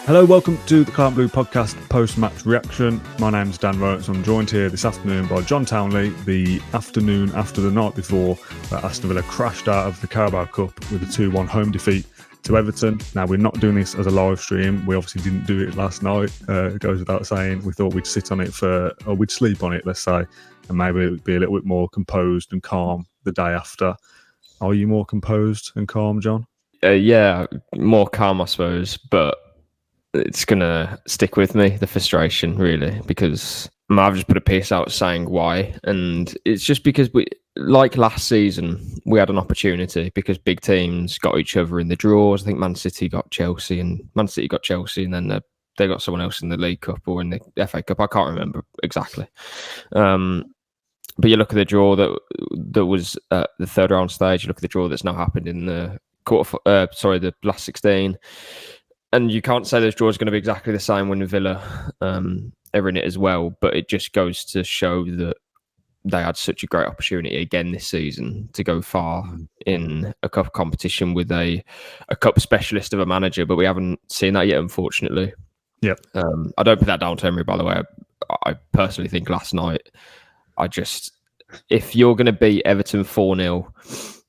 Hello, welcome to the Claret Blue podcast post-match reaction. My name's Dan Roberts. I'm joined here this afternoon by John Townley, the afternoon after the night before that Aston Villa crashed out of the Carabao Cup with a 2-1 home defeat to Everton. Now, we're not doing this as a live stream. We obviously didn't do it last night. It goes without saying. We thought we'd sit on it or we'd sleep on it, let's say, and maybe it would be a little bit more composed and calm the day after. Are you more composed and calm, John? Yeah, more calm, I suppose, but it's going to stick with me, the frustration, really, because I've just put a piece out saying why. And it's just because like last season, we had an opportunity because big teams got each other in the draws. I think Man City got Chelsea, and then they got someone else in the League Cup or in the FA Cup. I can't remember exactly. But you look at the draw that was at the third round stage. You look at the draw that's now happened in the the last 16. And you can't say those draws are going to be exactly the same when Villa are in it as well. But it just goes to show that they had such a great opportunity again this season to go far in a cup competition with a cup specialist of a manager. But we haven't seen that yet, unfortunately. Yeah. I don't put that down to Emery, by the way. I personally think last night, if you're going to beat Everton 4-0,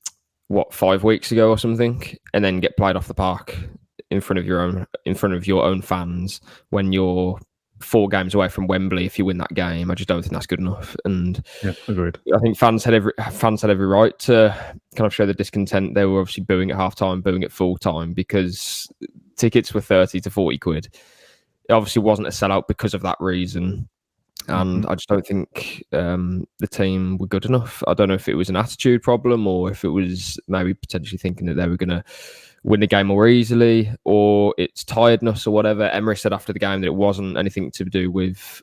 5 weeks ago or something, and then get played off the park in front of your own fans when you're 4 games away from Wembley, if you win that game, I just don't think that's good enough. And yeah, agreed. I think fans had every right to kind of show the discontent. They were obviously booing at half time, booing at full time, because tickets were 30 to 40 quid. It obviously wasn't a sellout because of that reason. And I just don't think the team were good enough. I don't know if it was an attitude problem or if it was maybe potentially thinking that they were going to win the game more easily, or it's tiredness or whatever. Emery said after the game that it wasn't anything to do with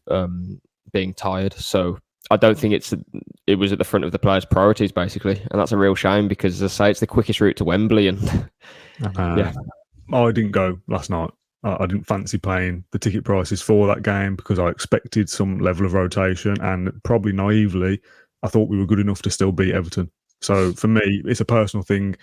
being tired. So I don't think it was at the front of the players' priorities, basically. And that's a real shame because, as I say, it's the quickest route to Wembley. And yeah. I didn't go last night. I didn't fancy paying the ticket prices for that game because I expected some level of rotation, and probably naively, I thought we were good enough to still beat Everton. So for me, it's a personal thing.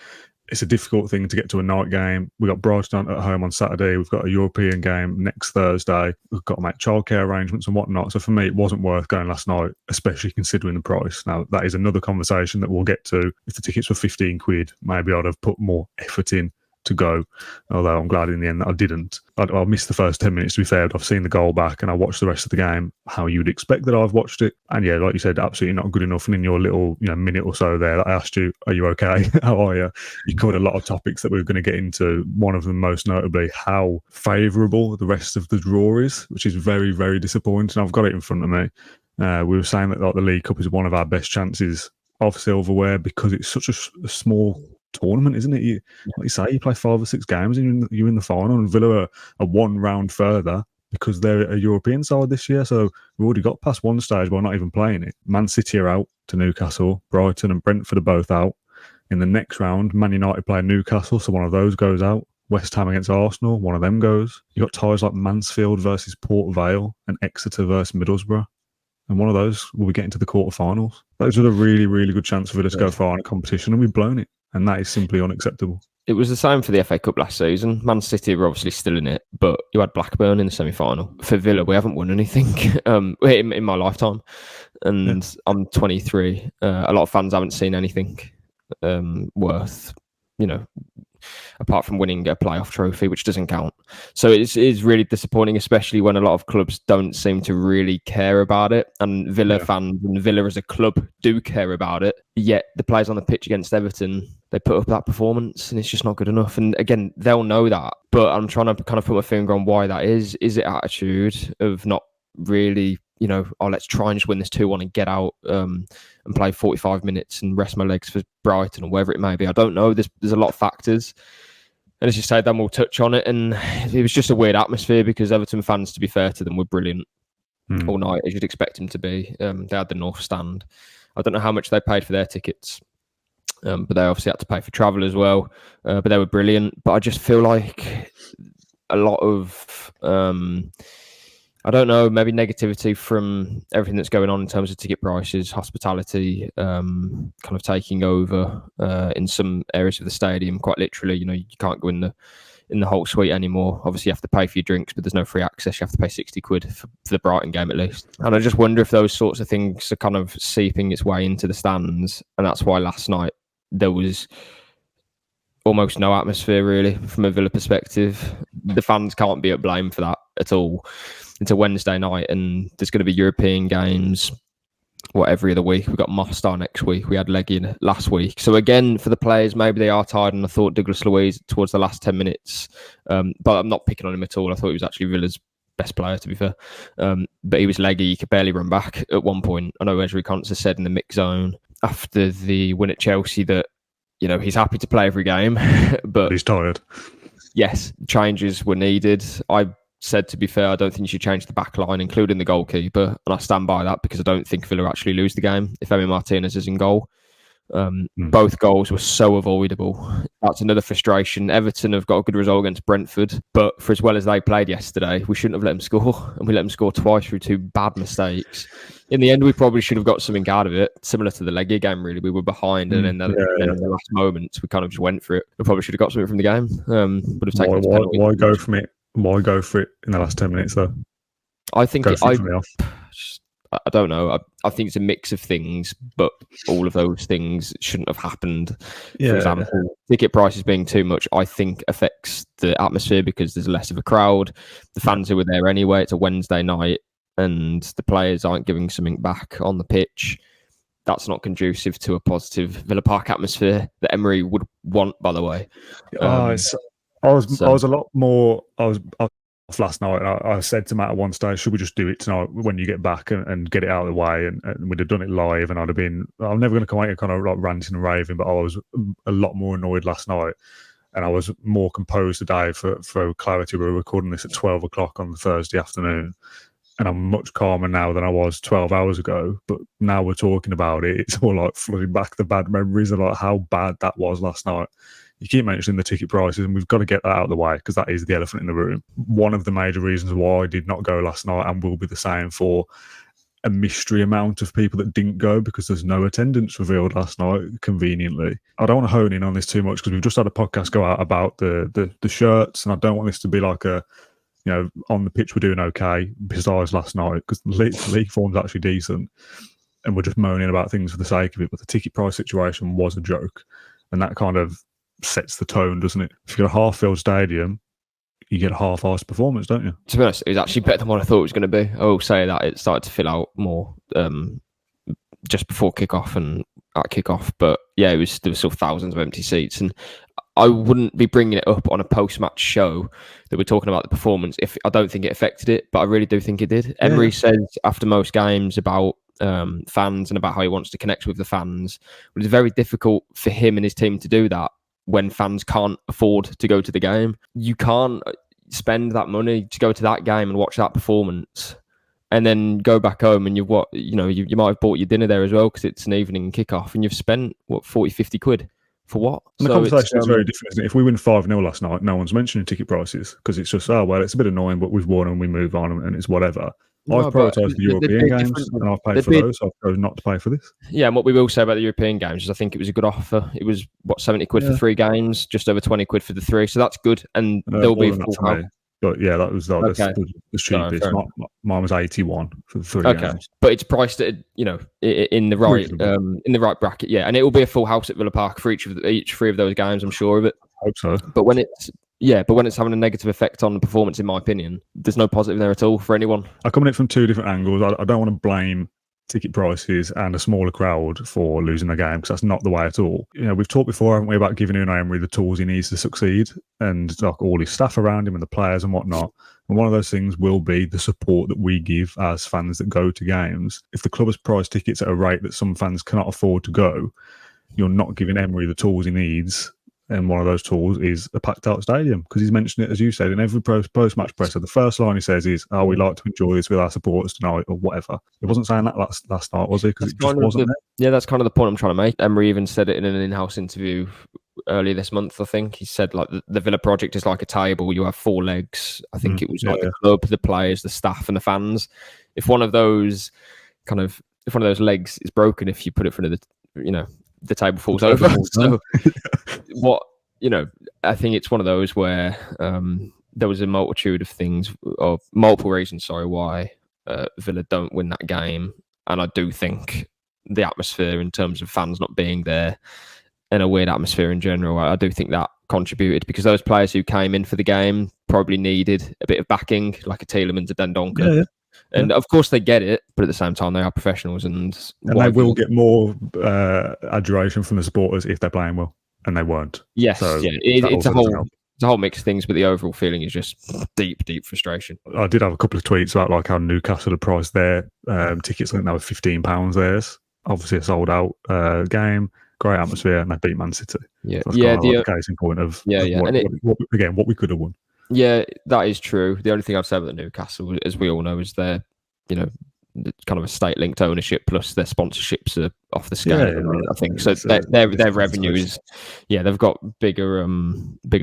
It's a difficult thing to get to a night game. We've got Brighton at home on Saturday. We've got a European game next Thursday. We've got to make childcare arrangements and whatnot. So for me, it wasn't worth going last night, especially considering the price. Now, that is another conversation that we'll get to. If the tickets were 15 quid, maybe I'd have put more effort in to go, although I'm glad in the end that I didn't. I missed the first 10 minutes, to be fair. I've seen the goal back and I watched the rest of the game how you would expect that I've watched it. And yeah, like you said, absolutely not good enough. And in your little minute or so there, I asked you, are you okay? How are you? You covered a lot of topics that we were going to get into. One of them most notably, how favourable the rest of the draw is, which is very, very disappointing. I've got it in front of me. We were saying that the League Cup is one of our best chances of silverware because it's such a small tournament, isn't it? Like you say, you play 5 or 6 games and you're in the final, and Villa are 1 round further because they're a European side this year. So we've already got past one stage by not even playing it. Man City are out to Newcastle, Brighton and Brentford are both out. In the next round, Man United play Newcastle, so one of those goes out. West Ham against Arsenal, one of them goes. You got ties like Mansfield versus Port Vale and Exeter versus Middlesbrough. And one of those will be getting to the quarterfinals. Those are a really, really good chance for Villa to go far in a competition, and we've blown it. And that is simply unacceptable. It was the same for the FA Cup last season. Man City were obviously still in it, but you had Blackburn in the semi-final. For Villa, we haven't won anything in my lifetime. And I'm 23. A lot of fans haven't seen anything worth, apart from winning a playoff trophy, which doesn't count. So it is really disappointing, especially when a lot of clubs don't seem to really care about it. And Villa fans and Villa as a club do care about it. Yet the players on the pitch against Everton, they put up that performance and it's just not good enough. And again, they'll know that. But I'm trying to kind of put my finger on why that is. Is it attitude of not really, let's try and just win this 2-1 and get out and play 45 minutes and rest my legs for Brighton or wherever it may be. I don't know. There's a lot of factors. And as you say, then we'll touch on it. And it was just a weird atmosphere because Everton fans, to be fair to them, were brilliant all night, as you'd expect them to be. They had the North Stand. I don't know how much they paid for their tickets, but they obviously had to pay for travel as well. But they were brilliant. But I just feel like a lot of I don't know, maybe negativity from everything that's going on in terms of ticket prices, hospitality, kind of taking over in some areas of the stadium. Quite literally, you can't go in in the whole suite anymore. Obviously, you have to pay for your drinks, but there's no free access. You have to pay 60 quid for the Brighton game at least. And I just wonder if those sorts of things are kind of seeping its way into the stands. And that's why last night there was almost no atmosphere, really, from a Villa perspective. The fans can't be at blame for that at all. It's a Wednesday night and there's going to be European games, every other week. We've got Mostar next week. We had Leggy last week. So again, for the players, maybe they are tired. And I thought Douglas Luiz towards the last 10 minutes, but I'm not picking on him at all. I thought he was actually Villa's best player, to be fair. But he was leggy. He could barely run back at one point. I know Emery Conser said in the mix zone after the win at Chelsea that, he's happy to play every game, but he's tired. Yes, changes were needed. I said, to be fair, I don't think you should change the back line, including the goalkeeper. And I stand by that because I don't think Villa actually lose the game if Emi Martinez is in goal. Both goals were so avoidable. That's another frustration. Everton have got a good result against Brentford, but for as well as they played yesterday, we shouldn't have let them score. And we let them score twice through 2 bad mistakes. In the end, we probably should have got something out of it, similar to the Leggy game, really. We were behind, and then in the last moments, we kind of just went for it. We probably should have got something from the game. Would have taken why go from it? Why go for it in the last 10 minutes, though? I think I don't know. I think it's a mix of things, but all of those things shouldn't have happened. For example, ticket prices being too much, I think affects the atmosphere because there's less of a crowd. The fans who were there anyway, it's a Wednesday night, and the players aren't giving something back on the pitch. That's not conducive to a positive Villa Park atmosphere that Emery would want, by the way. I was a lot more. I was off last night. I said to Matt at one stage, should we just do it tonight when you get back and get it out of the way? And we'd have done it live, and I'm never going to come out here kind of like ranting and raving, but I was a lot more annoyed last night, and I was more composed today for clarity. We were recording this at 12 o'clock on the Thursday afternoon, and I'm much calmer now than I was 12 hours ago. But now we're talking about it, it's all like flooding back the bad memories of like how bad that was last night. You keep mentioning the ticket prices, and we've got to get that out of the way because that is the elephant in the room. One of the major reasons why I did not go last night, and will be the same for a mystery amount of people that didn't go, because there's no attendance revealed last night, conveniently. I don't want to hone in on this too much because we've just had a podcast go out about the shirts, and I don't want this to be like a, on the pitch we're doing okay, besides last night, because the league form's actually decent, and we're just moaning about things for the sake of it. But the ticket price situation was a joke, and that kind of sets the tone, doesn't it? If you've got a half-filled stadium, you get a half-assed performance, don't you? To be honest, it was actually better than what I thought it was going to be. I will say that it started to fill out more just before kickoff and at kickoff, but yeah, there was still thousands of empty seats, and I wouldn't be bringing it up on a post-match show that we're talking about the performance if I don't think it affected it, but I really do think it did. Emery says after most games about fans and about how he wants to connect with the fans, but it's very difficult for him and his team to do that when fans can't afford to go to the game. You can't spend that money to go to that game and watch that performance and then go back home and you might have bought your dinner there as well because it's an evening kickoff, and you've spent 40, 50 quid for what? And the conversation is very different, isn't it? If we win 5-0 last night, no one's mentioning ticket prices because it's just, it's a bit annoying, but we've won and we move on and it's whatever. I've prioritised the European games and I've paid for those, so I've chosen not to pay for this. Yeah, and what we will say about the European games is I think it was a good offer. It was, 70 quid for 3 games, just over 20 quid for the 3, so that's good. And there'll be full house. But yeah, that was the cheapest. Mine was 81 for the 3 games. But it's priced at in the right bracket. Yeah, and it will be a full house at Villa Park for each 3 of those games. I'm sure of it. I hope so. But when it's having a negative effect on the performance, in my opinion, there's no positive there at all for anyone. I come at it from 2 different angles. I don't want to blame ticket prices and a smaller crowd for losing the game because that's not the way at all. We've talked before, haven't we, about giving Unai Emery the tools he needs to succeed and like all his staff around him and the players and whatnot. And one of those things will be the support that we give as fans that go to games. If the club has priced tickets at a rate that some fans cannot afford to go, you're not giving Emery the tools he needs. And one of those tools is a packed-out stadium, because he's mentioned it, as you said, in every post-match presser. The first line he says is, we'd like to enjoy this with our supporters tonight, or whatever. He wasn't saying that last night, was he? Because it just wasn't there. Yeah, that's kind of the point I'm trying to make. Emery even said it in an in-house interview earlier this month, I think. He said, like, the Villa project is like a table. You have 4 legs. I think it was the club, the players, the staff, and the fans. If one of those legs is broken, if you put it in front of the table falls over. So I think it's one of those where there was a multitude of things, or multiple reasons, why Villa don't win that game. And I do think the atmosphere in terms of fans not being there and a weird atmosphere in general, I do think that contributed, because those players who came in for the game probably needed a bit of backing, like a Tielemans, a Dendoncker. Yeah. And of course they get it, but at the same time they are professionals, and they will get more adulation from the supporters if they're playing well, and they weren't. Yes, so it's a whole mix of things, but the overall feeling is just deep frustration. I did have a couple of tweets about like how Newcastle had priced their tickets. I think they were £15 theirs. Obviously a sold out game, great atmosphere, and they beat Man City. Yeah, so the case in point of what we could have won. Yeah, that is true. The only thing I've said about Newcastle, as we all know, is their, kind of a state-linked ownership, plus their sponsorships are off the scale. I think so. Their revenue is, they've got bigger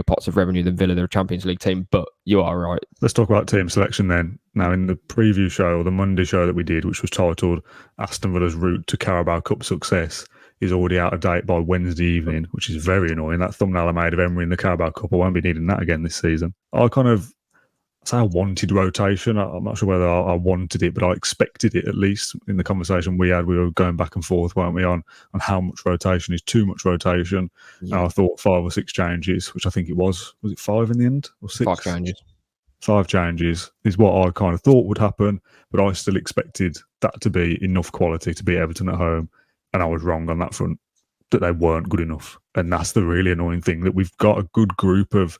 pots of revenue than Villa. They're a Champions League team, but you are right. Let's talk about team selection then. Now, in the preview show, or the Monday show that we did, which was titled Aston Villa's Route to Carabao Cup Success, is already out of date by Wednesday evening, which is very annoying. That thumbnail I made of Emery in the Carabao Cup, I won't be needing that again this season. I wanted rotation. I'm not sure whether I wanted it, but I expected it, at least in the conversation we had. We were going back and forth, weren't we, on how much rotation is too much rotation. Yeah. And I thought 5 or 6 changes, which I think it was. Was it 5 in the end? Or 6? 5 changes. 5 changes is what I kind of thought would happen, but I still expected that to be enough quality to beat Everton at home. And I was wrong on that front, that they weren't good enough. And that's the really annoying thing, that we've got a good group of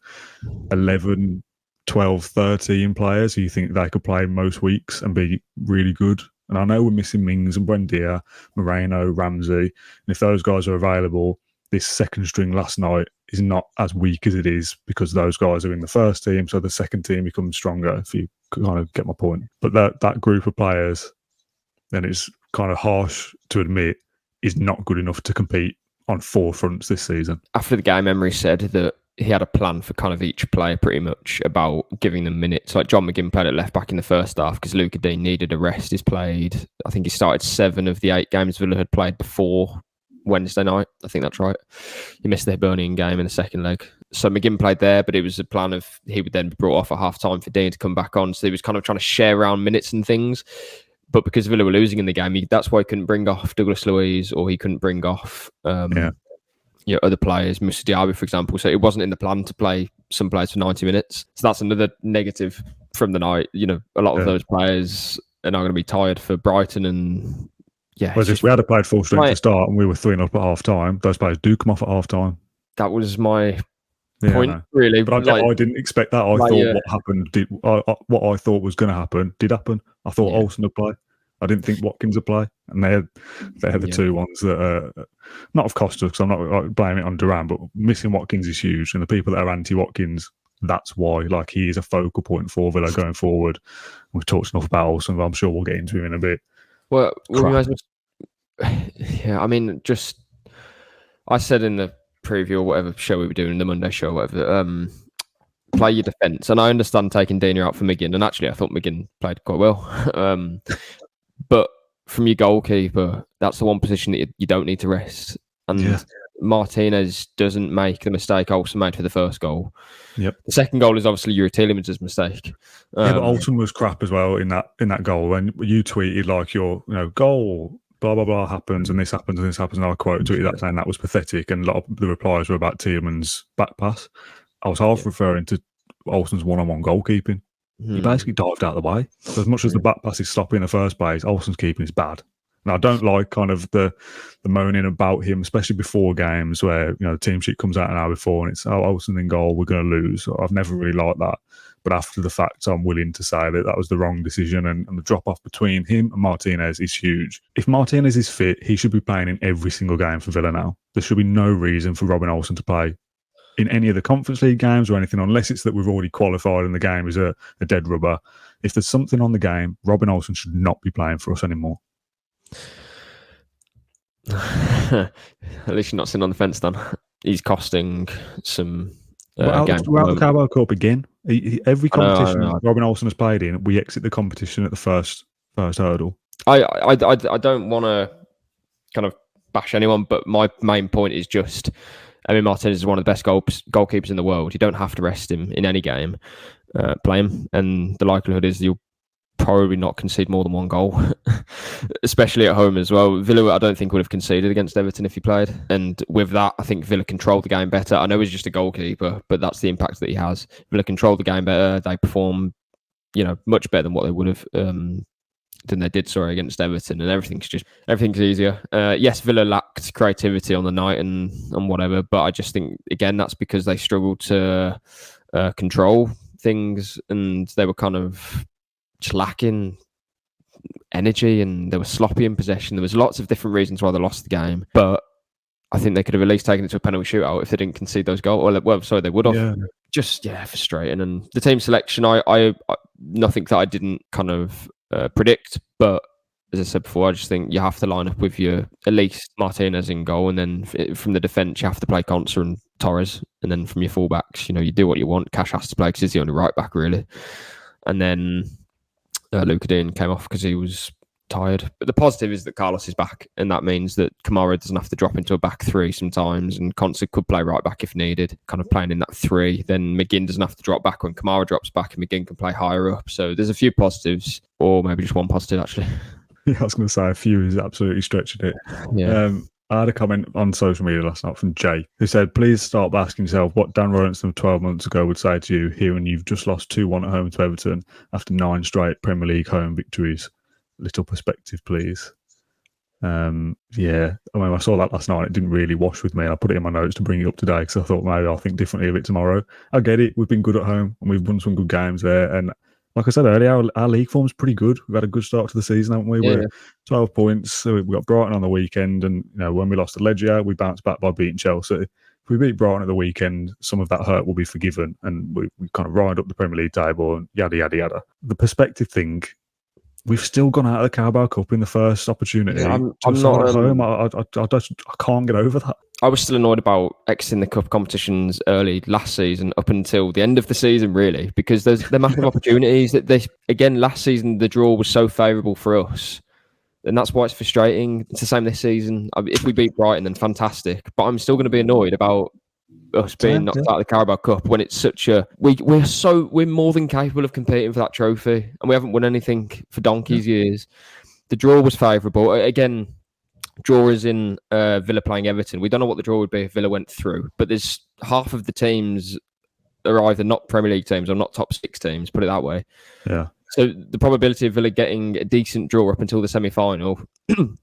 11, 12, 13 players who you think they could play most weeks and be really good. And I know we're missing Mings and Buendia, Moreno, Ramsey. And if those guys are available, this second string last night is not as weak as it is because those guys are in the first team. So the second team becomes stronger, if you kind of get my point. But that group of players, and it's kind of harsh to admit, is not good enough to compete on 4 fronts this season. After the game, Emery said that he had a plan for kind of each player pretty much about giving them minutes. Like John McGinn played at left back in the first half because Luca Dean needed a rest. I think he started 7 of the 8 games Villa had played before Wednesday night. I think that's right. He missed the Hibernian game in the second leg. So McGinn played there, but it was a plan of he would then be brought off at half time for Dean to come back on. So he was kind of trying to share around minutes and things. But because Villa were losing in the game, that's why he couldn't bring off Douglas Luiz, or he couldn't bring off other players, Moussa Diaby, for example. So it wasn't in the plan to play some players for 90 minutes. So that's another negative from the night. A lot of those players are now going to be tired for Brighton. And if we had played full strength to start and we were 3-0 up at half time, those players do come off at half time. That was my point, really. But I didn't expect that. I thought what happened, what I thought was going to happen, did happen. I thought Olsen would play. I didn't think Watkins would play. And they're the 2 ones that are not have cost us, because I'm not blaming it on Duran, but missing Watkins is huge. And the people that are anti-Watkins, that's why. Like, he is a focal point for Villa going forward. We've talked enough about Olsen, but I'm sure we'll get into him in a bit. Well, I said in the preview or whatever show we were doing, the Monday show or whatever, play your defence. And I understand taking Dina out for McGinn, and actually I thought McGinn played quite well. But from your goalkeeper, that's the one position that you don't need to rest. And Martinez doesn't make the mistake Olsen made for the first goal. Yep. The second goal is obviously Yuri Tielemans' mistake. But Olsen was crap as well in that goal. When you tweeted like your goal, blah blah blah happens and this happens and this happens, and I tweeted that saying that was pathetic, and a lot of the replies were about Tielemans' back pass. I was half referring to Olsen's one-on-one goalkeeping. He basically dived out of the way. So as much as the back pass is sloppy in the first place, Olsen's keeping is bad. And I don't like kind of the moaning about him, especially before games where the team sheet comes out an hour before and it's Olsen in goal, we're going to lose. I've never really liked that. But after the fact, I'm willing to say that was the wrong decision, and the drop-off between him and Martinez is huge. If Martinez is fit, he should be playing in every single game for Villa now. There should be no reason for Robin Olsen to play in any of the Conference League games or anything, unless it's that we've already qualified and the game is a dead rubber. If there's something on the game, Robin Olsen should not be playing for us anymore. At least you're not sitting on the fence, then. He's costing some games. We're out the Carabao Cup again. Every competition Robin Olsen has played in, we exit the competition at the first hurdle. I don't want to kind of bash anyone, but my main point is just Emi Martinez is one of the best goalkeepers in the world. You don't have to rest him in any game. Play him, and the likelihood is you'll probably not concede more than one goal, especially at home as well. Villa, I don't think, would have conceded against Everton if he played. And with that, I think Villa controlled the game better. I know he's just a goalkeeper, but that's the impact that he has. Villa controlled the game better. They perform, much better than what they would have than they did, against Everton. And everything's easier. Yes, Villa lacked creativity on the night and whatever, but I just think, again, that's because they struggled to control things, and they were kind of just lacking energy, and they were sloppy in possession. There was lots of different reasons why they lost the game, but I think they could have at least taken it to a penalty shootout if they didn't concede those goals. They would have. Yeah. Just frustrating. And the team selection, I nothing that I didn't kind of predict, but as I said before, I just think you have to line up with your at least Martinez in goal, and then from the defence you have to play Konsa and Torres, and then from your fullbacks, you do what you want. Cash has to play because he's the only right back really, and then Luka Dean came off because he was tired. But the positive is that Carlos is back, and that means that Kamara doesn't have to drop into a back three sometimes, and Konsa could play right back if needed, kind of playing in that three. Then McGinn doesn't have to drop back when Kamara drops back, and McGinn can play higher up. So there's a few positives, or maybe just one positive actually. Yeah, I was going to say a few is absolutely stretching it. Yeah. I had a comment on social media last night from Jay, who said, please start by asking yourself what Dan Rolinson 12 months ago would say to you, hearing you've just lost 2-1 at home to Everton after 9 straight Premier League home victories. Little perspective, please. I saw that last night. It didn't really wash with me. I put it in my notes to bring it up today because I thought maybe I'll think differently of it tomorrow. I get it. We've been good at home and we've won some good games there. And like I said earlier, our league form's pretty good. We've had a good start to the season, haven't we? We're 12 points. So we've got Brighton on the weekend. And when we lost to Legia, we bounced back by beating Chelsea. If we beat Brighton at the weekend, some of that hurt will be forgiven. And we kind of ride up the Premier League table and yada, yada, yada. The perspective thing, we've still gone out of the Carabao Cup in the first opportunity. Yeah, I'm not at home. I can't get over that. I was still annoyed about exiting the cup competitions early last season up until the end of the season, really, because they're massive opportunities. That last season the draw was so favourable for us, and that's why it's frustrating. It's the same this season. If we beat Brighton, then fantastic. But I'm still going to be annoyed about us being knocked out of the Carabao Cup when it's such a we're more than capable of competing for that trophy, and we haven't won anything for donkey's years. The draw was favourable. Again, draw is in Villa playing Everton. We don't know what the draw would be if Villa went through, but there's half of the teams are either not Premier League teams or not top 6 teams, put it that way. Yeah. So the probability of Villa getting a decent draw up until the semi-final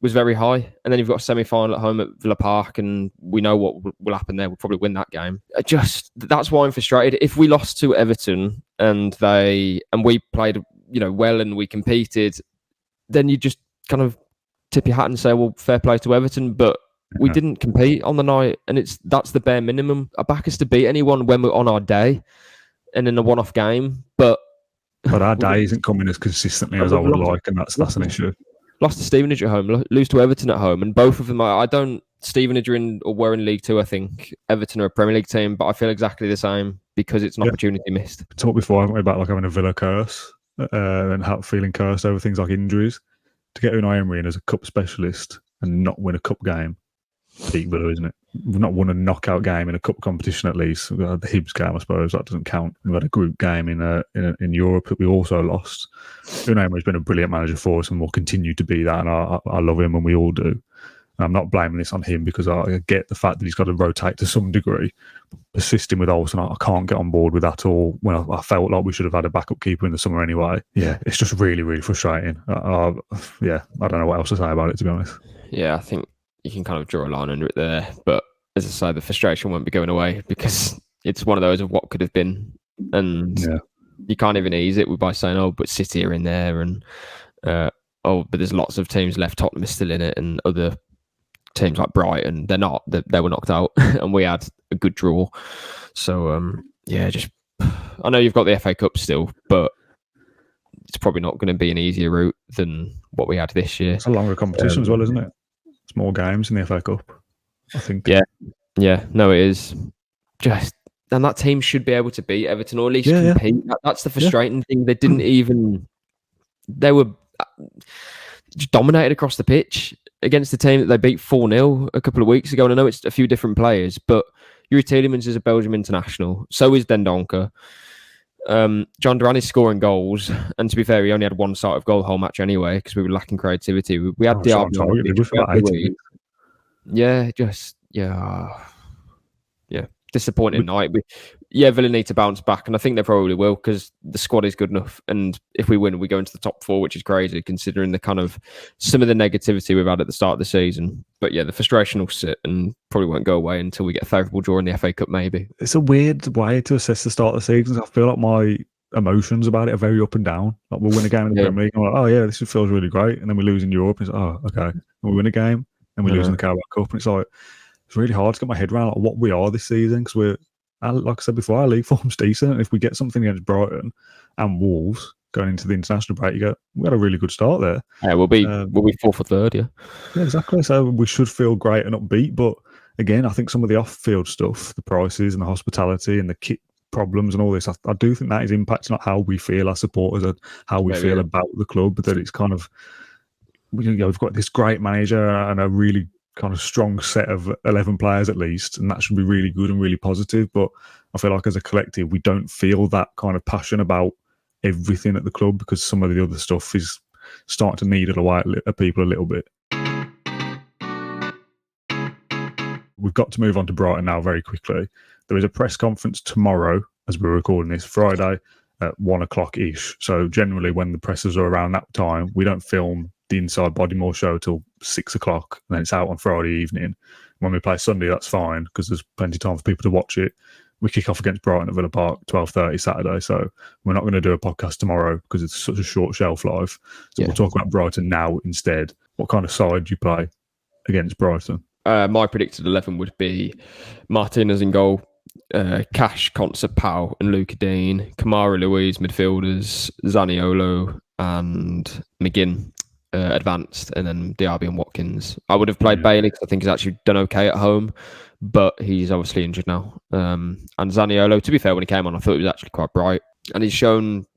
was very high. And then you've got a semi-final at home at Villa Park, and we know what will happen there. We'll probably win that game. That's why I'm frustrated. If we lost to Everton and we played, well, and we competed, then you just kind of tip your hat and say, well, fair play to Everton, but we didn't compete on the night, and that's the bare minimum. I back us to beat anyone when we're on our day and in a one-off game, but our day isn't coming as consistently as I would like, and that's an issue. Lost to Stevenage at home, lose to Everton at home, and both of them Stevenage were in League 2, I think. Everton are a Premier League team, but I feel exactly the same because it's an opportunity missed. We talked before, haven't we, about having a Villa curse and feeling cursed over things like injuries. To get Unai Emery in as a cup specialist and not win a cup game, peak Villa, isn't it? We've not won a knockout game in a cup competition, at least. We had the Hibs game, I suppose. That doesn't count. We had a group game in Europe that we also lost. Unai Emery's been a brilliant manager for us and will continue to be that, and I love him, and we all do. And I'm not blaming this on him because I get the fact that he's got to rotate to some degree. Persisting with Olsen, I can't get on board with that at all. When I felt like we should have had a backup keeper in the summer anyway. Yeah, it's just really, really frustrating. I don't know what else to say about it, to be honest. Yeah, I think you can kind of draw a line under it there. But as I say, the frustration won't be going away because it's one of those of what could have been. And you can't even ease it by saying, but City are in there. And, but there's lots of teams left. Tottenham is still in it, and other teams like Brighton, they're not. They were knocked out, and we had a good draw. So, I know you've got the FA Cup still, but it's probably not going to be an easier route than what we had this year. It's a longer competition as well, isn't it? It's more games in the FA Cup, I think. Yeah. No, it is. And that team should be able to beat Everton, or at least compete. That's the frustrating thing. They didn't even. They were just dominated across the pitch against the team that they beat 4-0 a couple of weeks ago. And I know it's a few different players, but Yuri Tielemans is a Belgium international. So is Dendoncker. John Duran is scoring goals, and to be fair, he only had one sight of goal the whole match anyway because we were lacking creativity. We had Diaby on the pitch, about 80 minutes. Yeah, disappointing night. Villa need to bounce back, and I think they probably will because the squad is good enough. And if we win, we go into the top 4, which is crazy considering the kind of some of the negativity we've had at the start of the season. But yeah, the frustration will sit and probably won't go away until we get a favourable draw in the FA Cup, maybe. It's a weird way to assess the start of the season. I feel like my emotions about it are very up and down. Like we'll win a game in the Premier League, and I'm like, oh yeah, this feels really great, and then we lose in Europe, and it's like, oh okay, and we win a game, and we lose in the Carabao Cup, and it's like it's really hard to get my head around like, what we are this season because we're, like I said before, our league form's decent. And if we get something against Brighton and Wolves going into the international break, we had a really good start there. Yeah, we'll be 4th or 3rd, yeah. Yeah, exactly. So we should feel great and upbeat. But again, I think some of the off-field stuff, the prices and the hospitality and the kit problems and all this, I do think that is impacting on how we feel, our supporters, and how we feel about the club. But that it's kind of, we've got this great manager and a really kind of strong set of 11 players at least, and that should be really good and really positive. But I feel like as a collective, we don't feel that kind of passion about everything at the club because some of the other stuff is starting to needle away at people a little bit. We've got to move on to Brighton now very quickly. There is a press conference tomorrow as we're recording this, Friday at 1 o'clock ish. So generally when the presses are around that time, we don't film the Inside Bodymore show till 6 o'clock, and then it's out on Friday evening. When we play Sunday, that's fine because there's plenty of time for people to watch it. We kick off against Brighton at Villa Park 12:30 Saturday, so we're not going to do a podcast tomorrow because it's such a short shelf life. So we'll talk about Brighton now instead. What kind of side do you play against Brighton? My predicted 11 would be Martinez in goal, Cash, Konsa, Powell and Luca Dean, Kamara Louise midfielders, Zaniolo and McGinn advanced, and then Diaby and Watkins. I would have played Bailey because I think he's actually done okay at home, but he's obviously injured now. And Zaniolo, to be fair, when he came on, I thought he was actually quite bright, and he's shown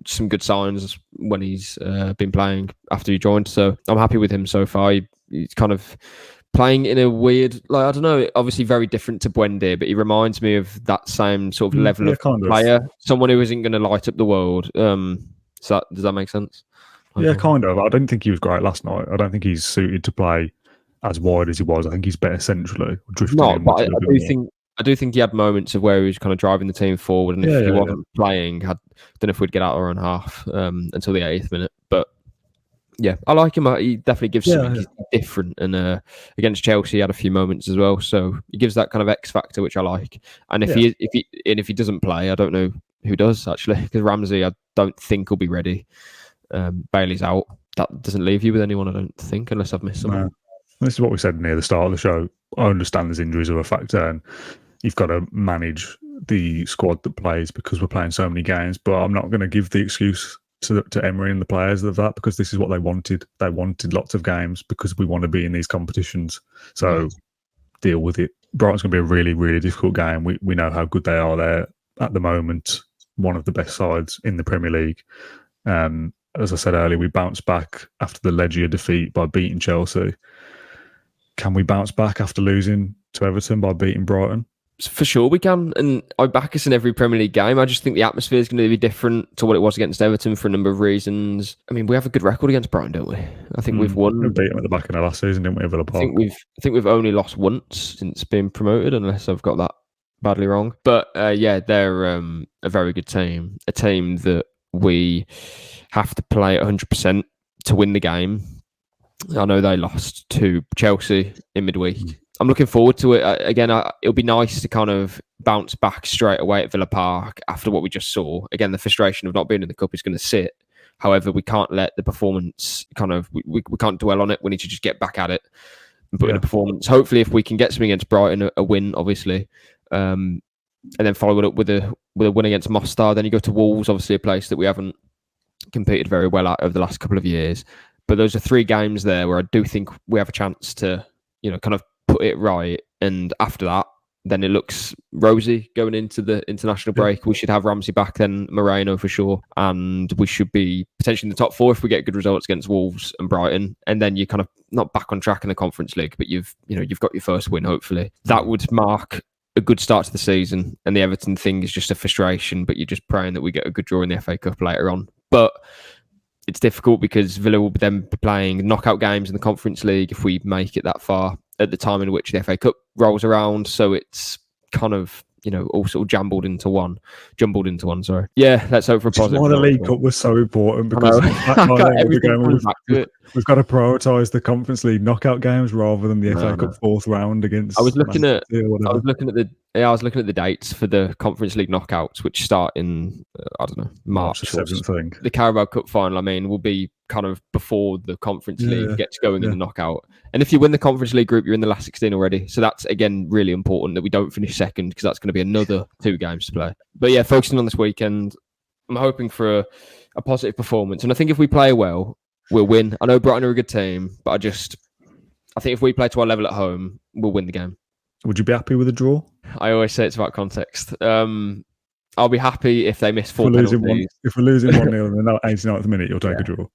some good signs when he's been playing after he joined. So I'm happy with him so far. He's kind of playing in a weird, like, I don't know, obviously very different to Buendia, but he reminds me of that same sort of level of player, someone who isn't going to light up the world. So does that make sense? Yeah, kind of. I didn't think he was great last night. I don't think he's suited to play as wide as he was. I think he's better centrally. No, but I do think he had moments of where he was kind of driving the team forward, and if he wasn't playing, I don't know if we'd get out our own half until the 80th minute. But yeah, I like him. He definitely gives something different. And against Chelsea, he had a few moments as well. So he gives that kind of X factor, which I like. And if he doesn't play, I don't know who does actually, because Ramsey, I don't think will be ready. Bailey's out. That doesn't leave you with anyone, I don't think, unless I've missed someone. No. This is what we said near the start of the show. I understand there's injuries are a factor, and you've got to manage the squad that plays because we're playing so many games. But I'm not going to give the excuse to Emery and the players of that, because this is what they wanted. They wanted lots of games because we want to be in these competitions. So deal with it. Brighton's going to be a really, really difficult game. We know how good they are there at the moment. One of the best sides in the Premier League. As I said earlier, we bounced back after the Legia defeat by beating Chelsea. Can we bounce back after losing to Everton by beating Brighton? For sure we can, and I back us in every Premier League game. I just think the atmosphere is going to be different to what it was against Everton for a number of reasons. I mean, we have a good record against Brighton, don't we? I think we've won. We beat them at the back end of last season, didn't we, at Villa Park? I think we've only lost once since being promoted, unless I've got that badly wrong. But they're a very good team, a team that we have to play 100% to win the game. I know they lost to Chelsea in midweek. I'm looking forward to it. Again, it'll be nice to kind of bounce back straight away at Villa Park after what we just saw. Again, the frustration of not being in the Cup is going to sit. However, we can't let the performance we can't dwell on it. We need to just get back at it and put in a performance. Hopefully, if we can get something against Brighton, a win, obviously, and then follow it up with a win against Mostar, then you go to Wolves, obviously a place that we haven't competed very well at over the last couple of years. But those are 3 games there where I do think we have a chance to, kind of put it right. And after that, then it looks rosy going into the international break. We should have Ramsey back then, Moreno for sure. And we should be potentially in the top 4 if we get good results against Wolves and Brighton. And then you're kind of not back on track in the Conference League, but you've got your first win, hopefully. That would mark a good start to the season, and the Everton thing is just a frustration, but you're just praying that we get a good draw in the FA Cup later on. But it's difficult because Villa will then be playing knockout games in the Conference League if we make it that far at the time in which the FA Cup rolls around. So it's kind of, all sort of jumbled into one. Sorry. Yeah, let's hope for a positive. Why the League Cup was so important, because we've got to prioritise the Conference League knockout games rather than the FA Cup fourth round against. I was looking at the dates for the Conference League knockouts, which start in March. The 7th. The Carabao Cup final, will be kind of before the Conference League gets going in the knockout. And if you win the Conference League group, you're in the last 16 already. So that's, again, really important that we don't finish second, because that's going to be another 2 games to play. But yeah, focusing on this weekend, I'm hoping for a positive performance. And I think if we play well, we'll win. I know Brighton are a good team, but I think if we play to our level at home, we'll win the game. Would you be happy with a draw? I always say it's about context. I'll be happy if they miss 4 penalties. If we're losing 1-0 in the 89th minute, you'll take a draw.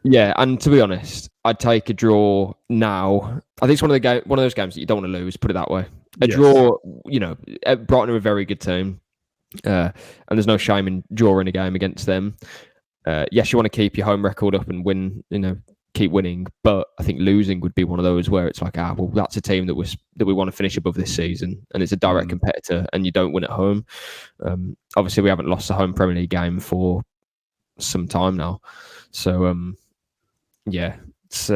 Yeah, and to be honest, I'd take a draw now. I think it's one of those games that you don't want to lose, put it that way. Draw, Brighton are a very good team, and there's no shame in drawing a game against them. Yes, you want to keep your home record up and win, keep winning, but I think losing would be one of those where it's like, that's a team that we want to finish above this season, and it's a direct competitor, and you don't win at home. Obviously, we haven't lost a home Premier League game for some time now, so it's.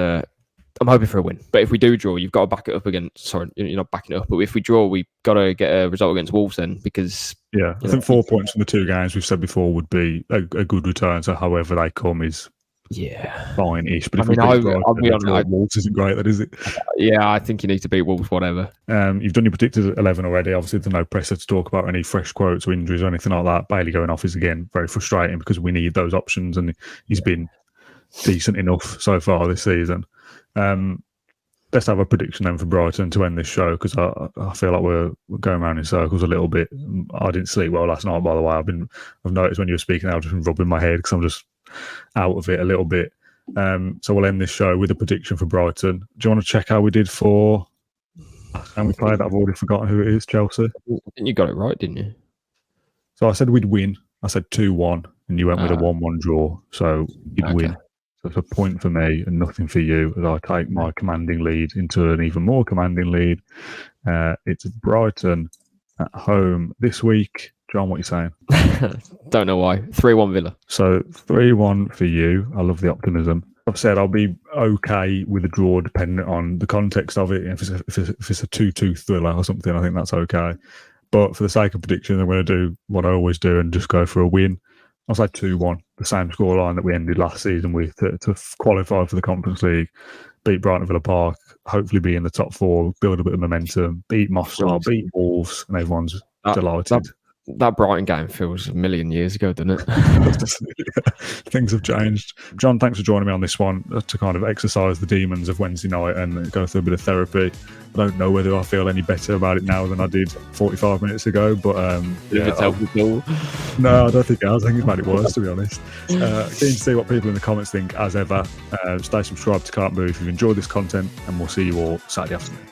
I'm hoping for a win, but if we do draw, you've got to back it up against. Sorry, you're not backing it up, but if we draw, we've got to get a result against Wolves then, because I think 4 points from the 2 games we've said before would be a good return. So however they come is fine-ish. But I'll be honest, Wolves isn't great, that is it? Yeah, I think you need to beat Wolves, whatever. You've done your predicted 11 already. Obviously, there's no pressure to talk about any fresh quotes or injuries or anything like that. Bailey going off is, again, very frustrating because we need those options, and he's been decent enough so far this season. Let's have a prediction then for Brighton to end this show, because I feel like we're going around in circles a little bit. I didn't sleep well last night, by the way. I've noticed when you were speaking, I've just been rubbing my head because I'm just out of it a little bit. So we'll end this show with a prediction for Brighton. Do you want to check how we did for how we played? I've already forgotten who it is. Chelsea. I think you got it right, didn't you? So I said we'd win. I said 2-1, and you went with a 1-1 draw. So you'd win. So it's a point for me and nothing for you, as I take my commanding lead into an even more commanding lead. It's Brighton at home this week. John, what are you saying? Don't know why. 3-1 Villa. So 3-1 for you. I love the optimism. I've said I'll be okay with a draw depending on the context of it. If it's a 2-2 thriller or something, I think that's okay. But for the sake of prediction, I'm going to do what I always do and just go for a win. I'll say 2-1, the same scoreline that we ended last season with to qualify for the Conference League, beat Brighton Villa Park, hopefully be in the top 4, build a bit of momentum, beat Mostar, beat Wolves, and everyone's delighted. That Brighton game feels a million years ago, doesn't it? Things have changed. John, thanks for joining me on this one to kind of exercise the demons of Wednesday night and go through a bit of therapy. I don't know whether I feel any better about it now than I did 45 minutes ago, but it's helpful. No, I don't think it has. I think it's made it worse, to be honest. Keen to see what people in the comments think, as ever. Stay subscribed to Can't Move if you've enjoyed this content, and we'll see you all Saturday afternoon.